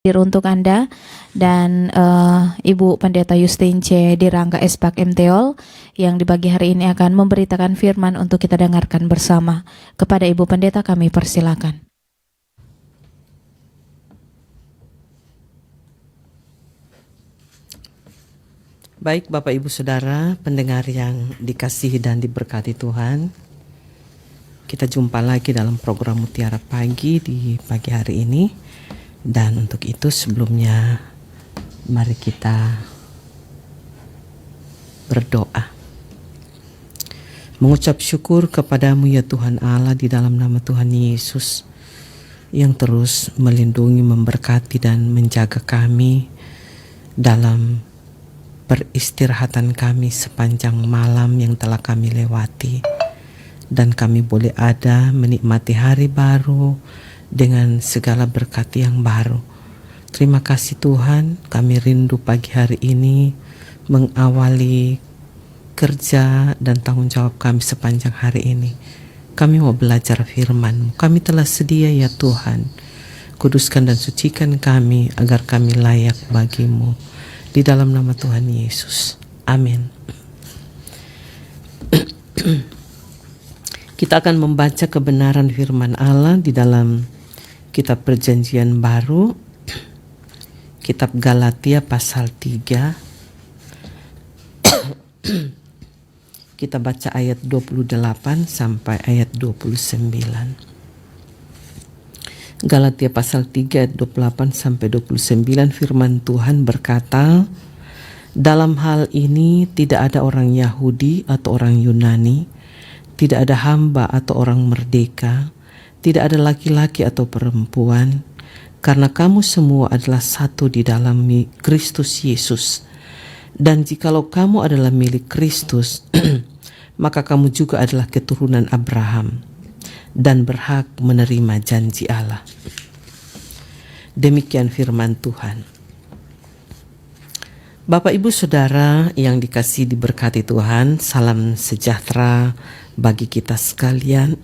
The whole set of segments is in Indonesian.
untuk Anda dan Ibu Pendeta Justin C. Dirangga Espak MTOL yang di pagi hari ini akan memberitakan firman untuk kita dengarkan bersama. Kepada Ibu Pendeta kami persilakan. Baik Bapak Ibu Saudara, pendengar yang dikasihi dan diberkati Tuhan, kita jumpa lagi dalam program Mutiara Pagi di pagi hari ini. Dan untuk itu sebelumnya mari kita berdoa. Mengucap syukur kepadamu ya Tuhan Allah di dalam nama Tuhan Yesus yang terus melindungi, memberkati dan menjaga kami dalam peristirahatan kami sepanjang malam yang telah kami lewati. Dan kami boleh ada menikmati hari baru dengan segala berkat yang baru. Terima kasih Tuhan, kami rindu pagi hari ini mengawali kerja dan tanggung jawab kami sepanjang hari ini. Kami mau belajar firman-Mu. Kami telah sedia ya Tuhan. Kuduskan dan sucikan kami agar kami layak bagi-Mu. Di dalam nama Tuhan Yesus. Amin. Kita akan membaca kebenaran firman Allah di dalam Kitab Perjanjian Baru, Kitab Galatia pasal 3. Kita baca ayat 28 sampai ayat 29. Galatia pasal 3 ayat 28 sampai 29, firman Tuhan berkata, "Dalam hal ini tidak ada orang Yahudi atau orang Yunani, tidak ada hamba atau orang merdeka, tidak ada laki-laki atau perempuan, karena kamu semua adalah satu di dalam Kristus Yesus. Dan jikalau kamu adalah milik Kristus, maka kamu juga adalah keturunan Abraham dan berhak menerima janji Allah." Demikian firman Tuhan. Bapak Ibu Saudara yang dikasihi diberkati Tuhan, salam sejahtera bagi kita sekalian.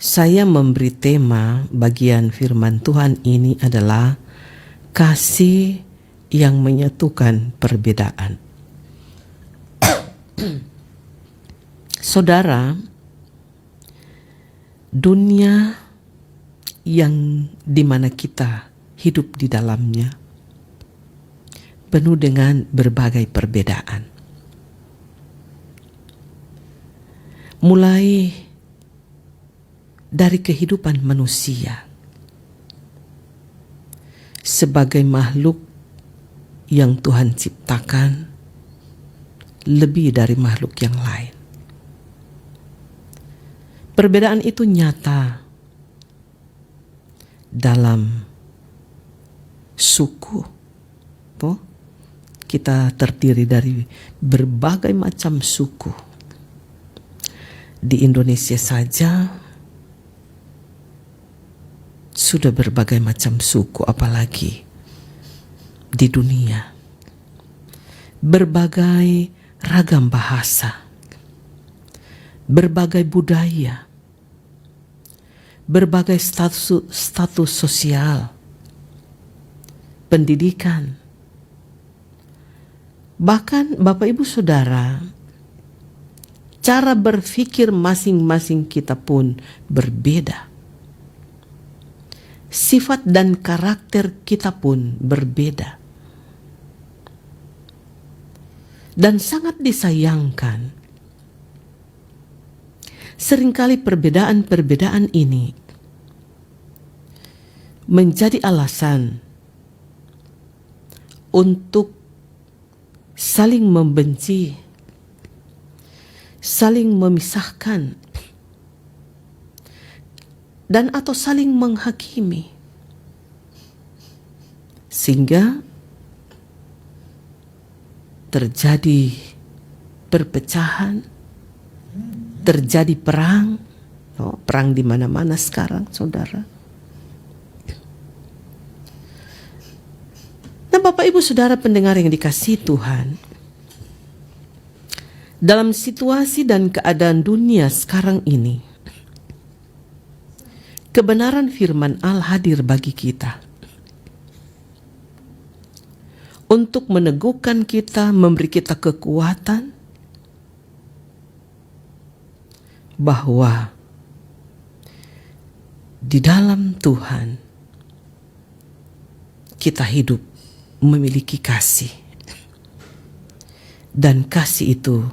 Saya memberi tema bagian firman Tuhan ini adalah kasih yang menyatukan perbedaan. Saudara, dunia yang dimana kita hidup di dalamnya penuh dengan berbagai perbedaan. Mulai dari kehidupan manusia sebagai makhluk yang Tuhan ciptakan lebih dari makhluk yang lain. Perbedaan itu nyata dalam suku. Kita terdiri dari berbagai macam suku. Di Indonesia saja sudah berbagai macam suku, apalagi di dunia. Berbagai ragam bahasa, berbagai budaya, berbagai status sosial, pendidikan. Bahkan Bapak Ibu Saudara, cara berpikir masing-masing kita pun berbeda. Sifat dan karakter kita pun berbeda. Dan sangat disayangkan, seringkali perbedaan-perbedaan ini menjadi alasan untuk saling membenci, saling memisahkan, dan atau saling menghakimi, sehingga terjadi perpecahan, terjadi perang, perang di mana-mana sekarang, saudara. Nah, Bapak Ibu Saudara pendengar yang dikasihi Tuhan, dalam situasi dan keadaan dunia sekarang ini, kebenaran firman Allah hadir bagi kita untuk meneguhkan kita, memberi kita kekuatan bahwa di dalam Tuhan kita hidup memiliki kasih. Dan kasih itu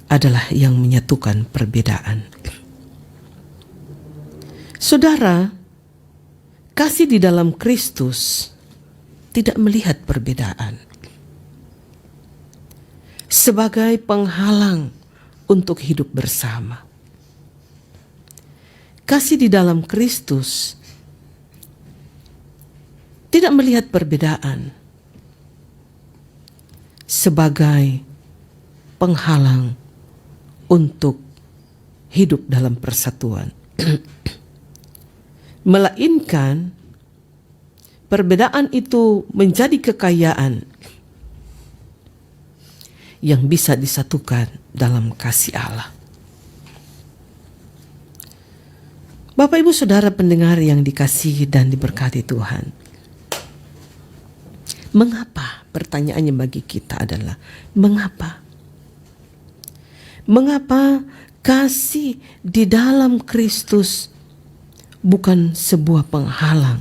adalah yang menyatukan perbedaan. Saudara, kasih di dalam Kristus tidak melihat perbedaan sebagai penghalang untuk hidup bersama. Kasih di dalam Kristus tidak melihat perbedaan sebagai penghalang untuk hidup dalam persatuan. Melainkan perbedaan itu menjadi kekayaan yang bisa disatukan dalam kasih Allah. Bapak Ibu Saudara pendengar yang dikasihi dan diberkati Tuhan. Mengapa? Pertanyaannya bagi kita adalah mengapa? Mengapa kasih di dalam Kristus bukan sebuah penghalang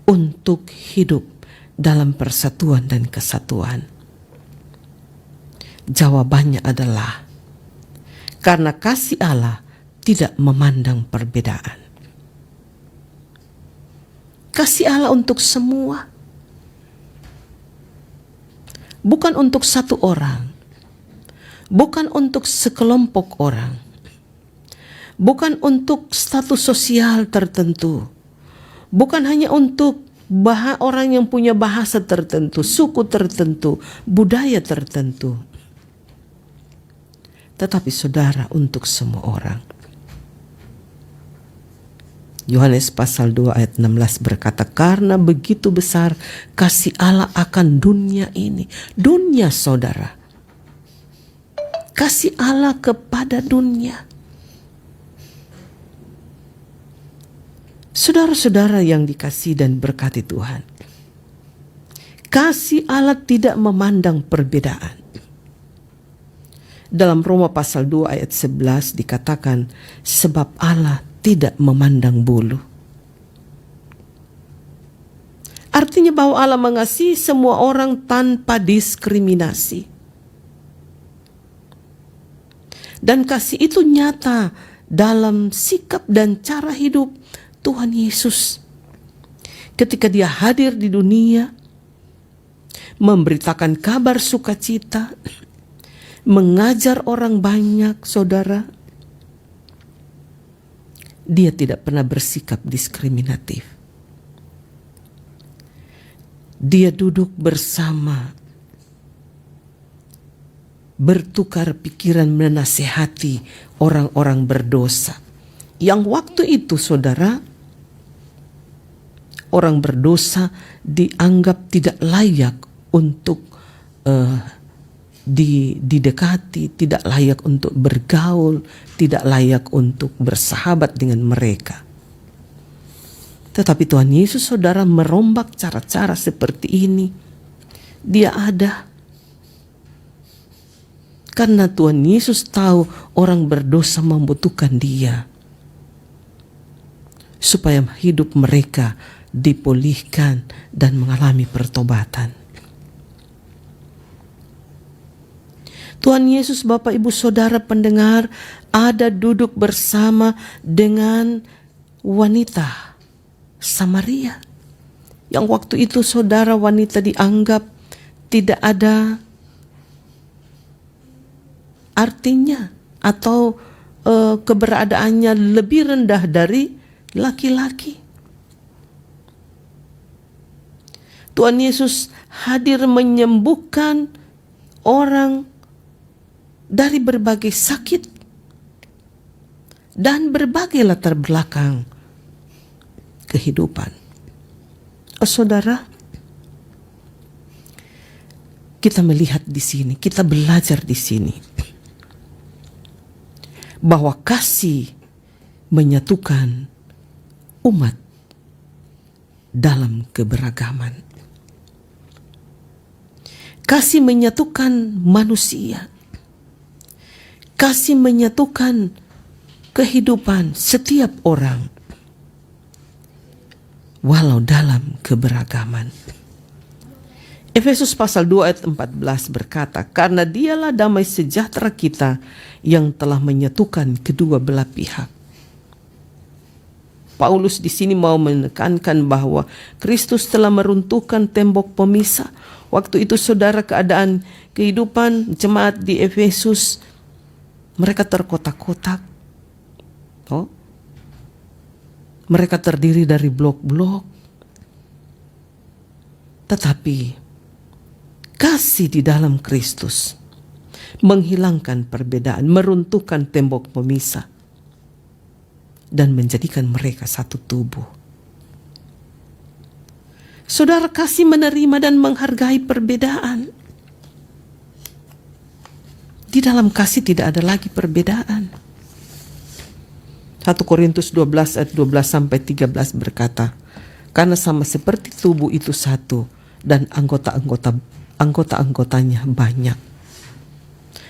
untuk hidup dalam persatuan dan kesatuan? Jawabannya adalah karena kasih Allah tidak memandang perbedaan. Kasih Allah untuk semua. Bukan untuk satu orang, bukan untuk sekelompok orang, bukan untuk status sosial tertentu, bukan hanya untuk orang yang punya bahasa tertentu, suku tertentu, budaya tertentu, tetapi saudara untuk semua orang. Yohanes pasal 2 ayat 16 berkata, karena begitu besar kasih Allah akan dunia ini. Dunia saudara. Kasih Allah kepada dunia. Saudara-saudara yang dikasihi dan berkati Tuhan. Kasih Allah tidak memandang perbedaan. Dalam Roma pasal 2 ayat 11 dikatakan, sebab Allah tidak memandang bulu. Artinya bahwa Allah mengasihi semua orang tanpa diskriminasi. Dan kasih itu nyata dalam sikap dan cara hidup Tuhan Yesus. Ketika Dia hadir di dunia, memberitakan kabar sukacita, mengajar orang banyak, saudara, Dia tidak pernah bersikap diskriminatif. Dia duduk bersama, bertukar pikiran, menasehati orang-orang berdosa. Yang waktu itu, saudara, orang berdosa dianggap tidak layak untuk didekati, tidak layak untuk bergaul, tidak layak untuk bersahabat dengan mereka. Tetapi Tuhan Yesus, saudara, merombak cara-cara seperti ini. Dia ada. Karena Tuhan Yesus tahu orang berdosa membutuhkan Dia. Supaya hidup mereka dipulihkan dan mengalami pertobatan. Tuhan Yesus, Bapak Ibu Saudara pendengar, ada duduk bersama dengan wanita Samaria. Yang waktu itu saudara, wanita dianggap tidak ada artinya atau keberadaannya lebih rendah dari laki-laki. Tuhan Yesus hadir menyembuhkan orang dari berbagai sakit dan berbagai latar belakang kehidupan. Saudara, kita melihat di sini, kita belajar di sini bahwa kasih menyatukan umat dalam keberagaman. Kasih menyatukan manusia. Kasih menyatukan kehidupan setiap orang walau dalam keberagaman. Efesus pasal 2 ayat 14 berkata, karena dialah damai sejahtera kita yang telah menyatukan kedua belah pihak. Paulus di sini mau menekankan bahwa Kristus telah meruntuhkan tembok pemisah. Waktu itu saudara, keadaan kehidupan jemaat di Efesus, mereka terkotak-kotak. Mereka terdiri dari blok-blok. Tetapi kasih di dalam Kristus menghilangkan perbedaan, meruntuhkan tembok pemisah, dan menjadikan mereka satu tubuh. Saudara, kasih menerima dan menghargai perbedaan. Di dalam kasih tidak ada lagi perbedaan. 1 Korintus 12 ayat 12 sampai 13 berkata, karena sama seperti tubuh itu satu dan anggota-anggotanya banyak,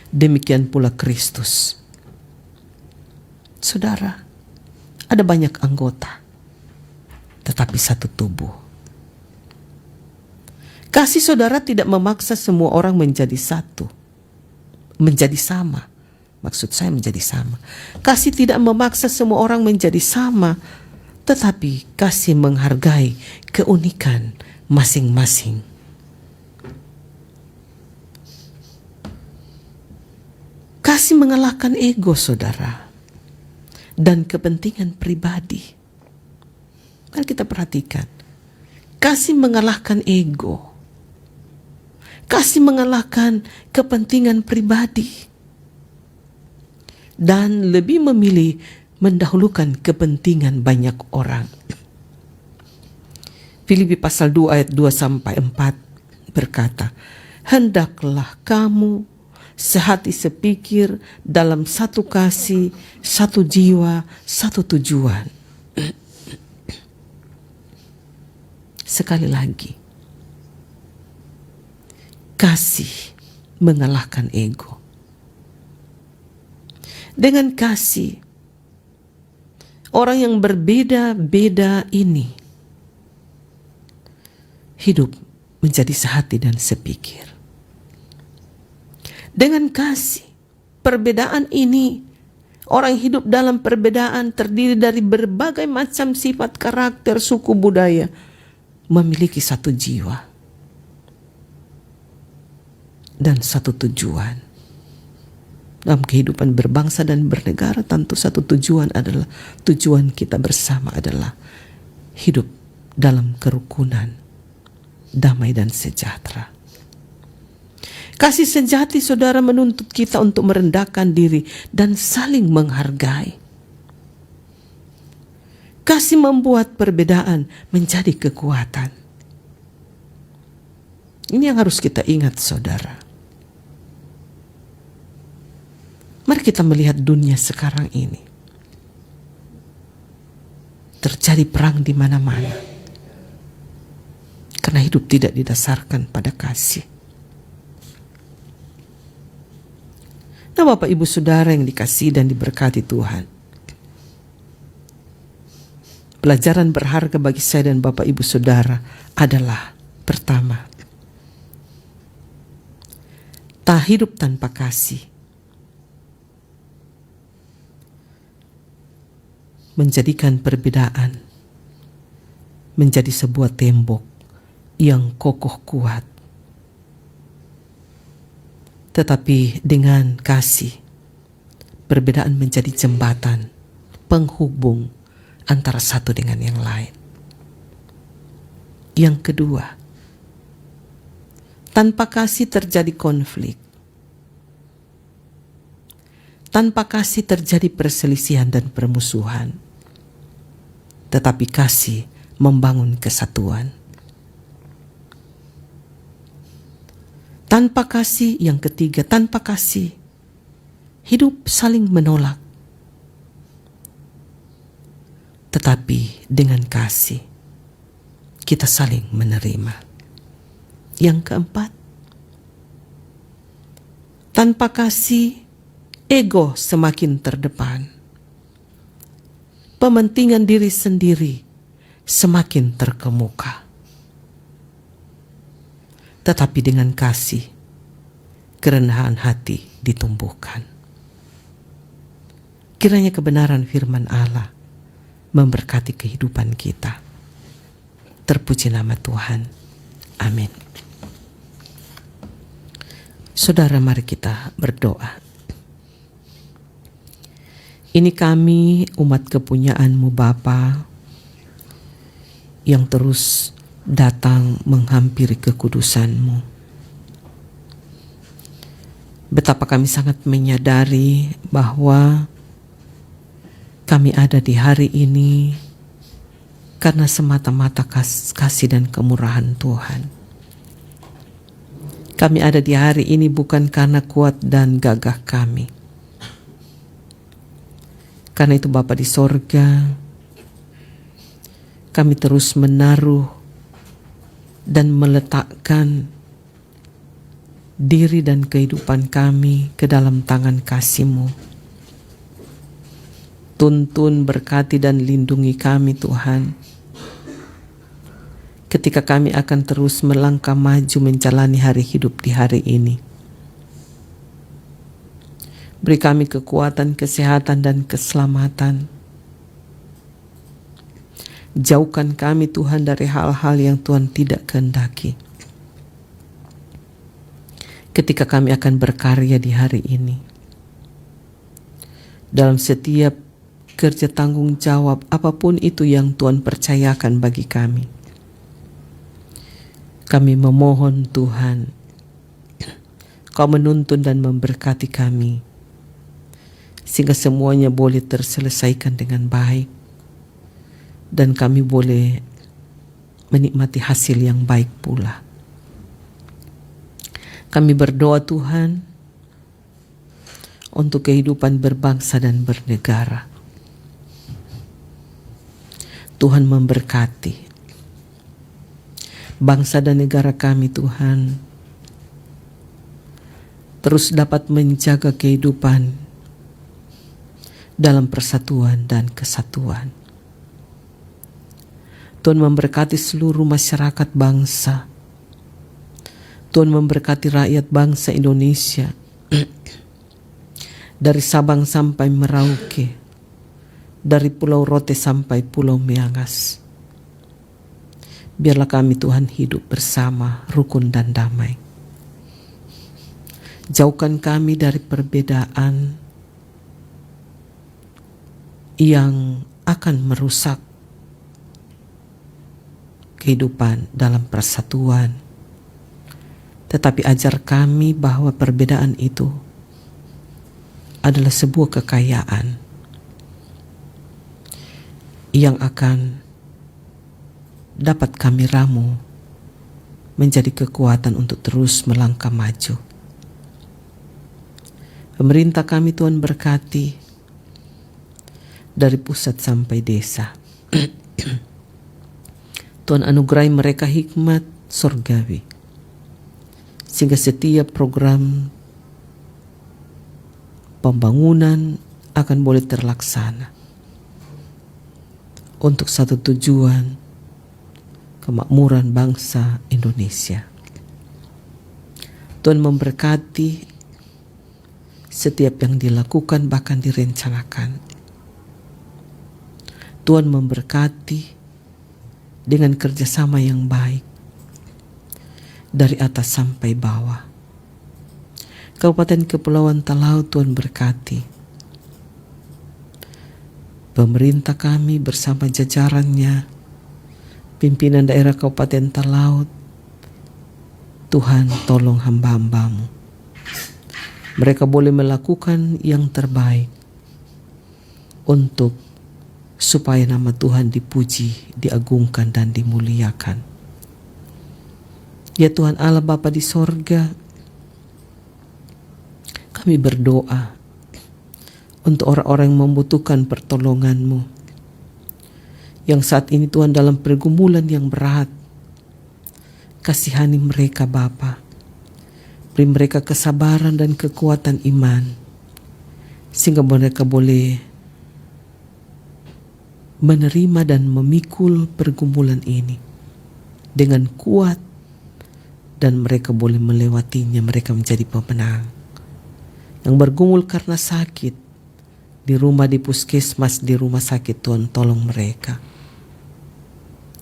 demikian pula Kristus. Saudara, ada banyak anggota, tetapi satu tubuh. Kasih saudara tidak memaksa semua orang menjadi satu, menjadi sama. Maksud saya menjadi sama. Kasih tidak memaksa semua orang menjadi sama, tetapi kasih menghargai keunikan masing-masing. Kasih mengalahkan ego, saudara, dan kepentingan pribadi. Mari kita perhatikan. Kasih mengalahkan ego. Kasih mengalahkan kepentingan pribadi. Dan lebih memilih mendahulukan kepentingan banyak orang. Filipi pasal 2 ayat 2 sampai 4 berkata, hendaklah kamu sehati sepikir dalam satu kasih, satu jiwa, satu tujuan. Sekali lagi, kasih mengalahkan ego. Dengan kasih, orang yang berbeda-beda ini hidup menjadi sehati dan sepikir. Dengan kasih, perbedaan ini, orang hidup dalam perbedaan terdiri dari berbagai macam sifat, karakter, suku, budaya, memiliki satu jiwa dan satu tujuan. Dalam kehidupan berbangsa dan bernegara, tentu satu tujuan adalah, tujuan kita bersama adalah hidup dalam kerukunan, damai dan sejahtera. Kasih sejati, saudara, menuntut kita untuk merendahkan diri dan saling menghargai. Kasih membuat perbedaan menjadi kekuatan. Ini yang harus kita ingat, saudara. Mari kita melihat dunia sekarang ini. Terjadi perang di mana-mana. Karena hidup tidak didasarkan pada kasih. Nah, Bapak Ibu Saudara yang dikasihi dan diberkati Tuhan, pelajaran berharga bagi saya dan Bapak Ibu Saudara adalah, pertama, tak hidup tanpa kasih menjadikan perbedaan menjadi sebuah tembok yang kokoh kuat. Tetapi dengan kasih, perbedaan menjadi jembatan penghubung antara satu dengan yang lain. Yang kedua, tanpa kasih terjadi konflik. Tanpa kasih terjadi perselisihan dan permusuhan. Tetapi kasih membangun kesatuan. Tanpa kasih, yang ketiga, tanpa kasih, hidup saling menolak. tetapi dengan kasih kita saling menerima. Yang keempat, tanpa kasih, ego semakin terdepan. Pementingan diri sendiri semakin terkemuka. Tetapi dengan kasih, kerendahan hati ditumbuhkan. Kiranya kebenaran firman Allah memberkati kehidupan kita. Terpuji nama Tuhan. Amin. Saudara, mari kita berdoa. Ini kami umat kepunyaan-Mu Bapa yang terus datang menghampiri kekudusan-Mu. Betapa kami sangat menyadari bahwa kami ada di hari ini karena semata-mata kasih dan kemurahan Tuhan. Kami ada di hari ini bukan karena kuat dan gagah kami. Karena itu Bapa di sorga, kami terus menaruh dan meletakkan diri dan kehidupan kami ke dalam tangan kasih-Mu. Tuntun, berkati dan lindungi kami Tuhan. Ketika kami akan terus melangkah maju menjalani hari hidup di hari ini. Beri kami kekuatan, kesehatan, dan keselamatan. Jauhkan kami Tuhan dari hal-hal yang Tuhan tidak kehendaki. Ketika kami akan berkarya di hari ini. Dalam setiap kerja tanggung jawab apapun itu yang Tuhan percayakan bagi kami. Kami memohon Tuhan, Kau menuntun dan memberkati kami. Sehingga semuanya boleh terselesaikan dengan baik. Dan kami boleh menikmati hasil yang baik pula. Kami berdoa Tuhan untuk kehidupan berbangsa dan bernegara. Tuhan memberkati bangsa dan negara kami Tuhan. Terus dapat menjaga kehidupan dalam persatuan dan kesatuan. Tuhan memberkati seluruh masyarakat bangsa. Tuhan memberkati rakyat bangsa Indonesia. Dari Sabang sampai Merauke. Dari Pulau Rote sampai Pulau Miangas. Biarlah kami Tuhan hidup bersama, rukun dan damai. Jauhkan kami dari perbedaan yang akan merusak kehidupan dalam persatuan. Tetapi ajar kami bahwa perbedaan itu adalah sebuah kekayaan yang akan dapat kami ramu menjadi kekuatan untuk terus melangkah maju. Pemerintah kami Tuhan berkati dari pusat sampai desa. Tuhan anugerahi mereka hikmat surgawi. Sehingga setiap program pembangunan akan boleh terlaksana. Untuk satu tujuan, kemakmuran bangsa Indonesia. Tuhan memberkati setiap yang dilakukan bahkan direncanakan. Tuhan memberkati dengan kerjasama yang baik dari atas sampai bawah. Kabupaten Kepulauan Talaut Tuhan berkati. Pemerintah kami bersama jajarannya, pimpinan daerah Kabupaten Talaut, Tuhan tolong hamba-hamba-Mu. Mereka boleh melakukan yang terbaik untuk supaya nama Tuhan dipuji, diagungkan dan dimuliakan. Ya Tuhan Allah Bapa di sorga, kami berdoa untuk orang-orang yang membutuhkan pertolongan-Mu. yang saat ini Tuhan dalam pergumulan yang berat. Kasihani mereka Bapa. Beri mereka kesabaran dan kekuatan iman, sehingga mereka boleh menerima dan memikul pergumulan ini dengan kuat, dan mereka boleh melewatinya. Mereka menjadi pemenang. Yang bergumul karena sakit, di rumah, di puskesmas, di rumah sakit, Tuhan tolong mereka.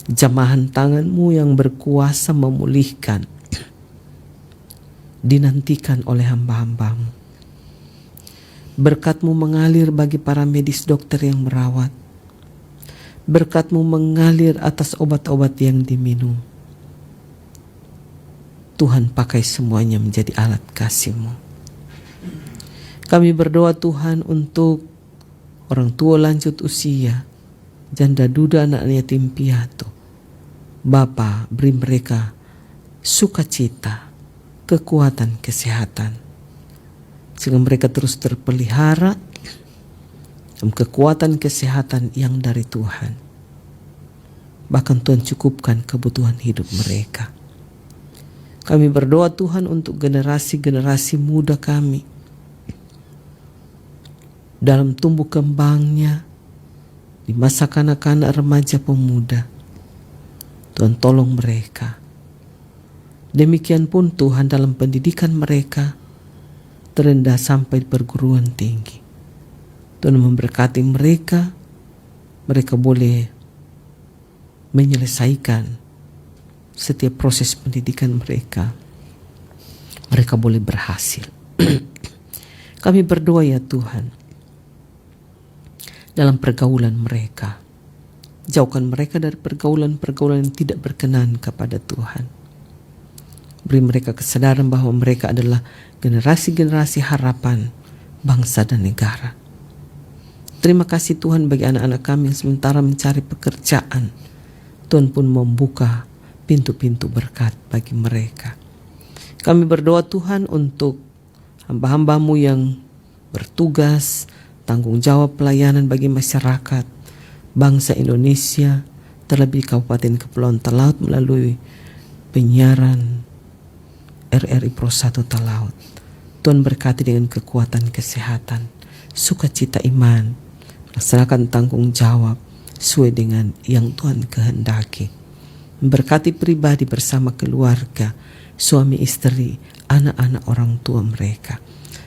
Jamahan tangan-Mu yang berkuasa memulihkan dinantikan oleh hamba-hamba-Mu. Berkat-Mu mengalir bagi para medis dokter yang merawat. Berkat-Mu mengalir atas obat-obat yang diminum. Tuhan pakai semuanya menjadi alat kasih-Mu. Kami berdoa Tuhan untuk orang tua lanjut usia, janda duda, anak yatim piatu. Bapa, beri mereka sukacita, kekuatan, kesehatan, sehingga mereka terus terpelihara dalam kekuatan kesehatan yang dari Tuhan. Bahkan Tuhan cukupkan kebutuhan hidup mereka. Kami berdoa Tuhan untuk generasi-generasi muda kami dalam tumbuh kembangnya di masa kanak-kanak, remaja, pemuda. Tuhan tolong mereka. Demikian pun Tuhan dalam pendidikan mereka, terendah sampai perguruan tinggi. Tuhan memberkati mereka. Mereka boleh menyelesaikan setiap proses pendidikan mereka. Mereka boleh berhasil. Kami berdoa ya Tuhan, dalam pergaulan mereka, jauhkan mereka dari pergaulan-pergaulan yang tidak berkenan kepada Tuhan. Beri mereka kesadaran bahwa mereka adalah generasi-generasi harapan bangsa dan negara. Terima kasih Tuhan bagi anak-anak kami yang sementara mencari pekerjaan. Tuhan pun membuka pintu-pintu berkat bagi mereka. Kami berdoa Tuhan untuk hamba-hamba-Mu yang bertugas, tanggung jawab pelayanan bagi masyarakat, bangsa Indonesia, terlebih Kabupaten Kepulauan Talaut melalui penyiaran RRI Pro 1 Talaut. Tuhan berkati dengan kekuatan kesehatan, sukacita iman, melaksanakan tanggung jawab sesuai dengan yang Tuhan kehendaki. Memberkati pribadi bersama keluarga, suami istri, anak-anak orang tua mereka.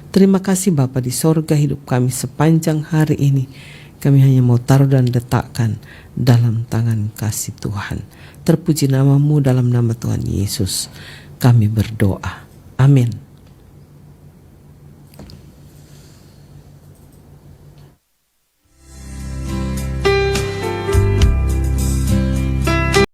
Terima kasih Bapa di sorga, hidup kami sepanjang hari ini kami hanya mau taruh dan letakkan dalam tangan kasih Tuhan. Terpuji nama-Mu, dalam nama Tuhan Yesus kami berdoa. Amin.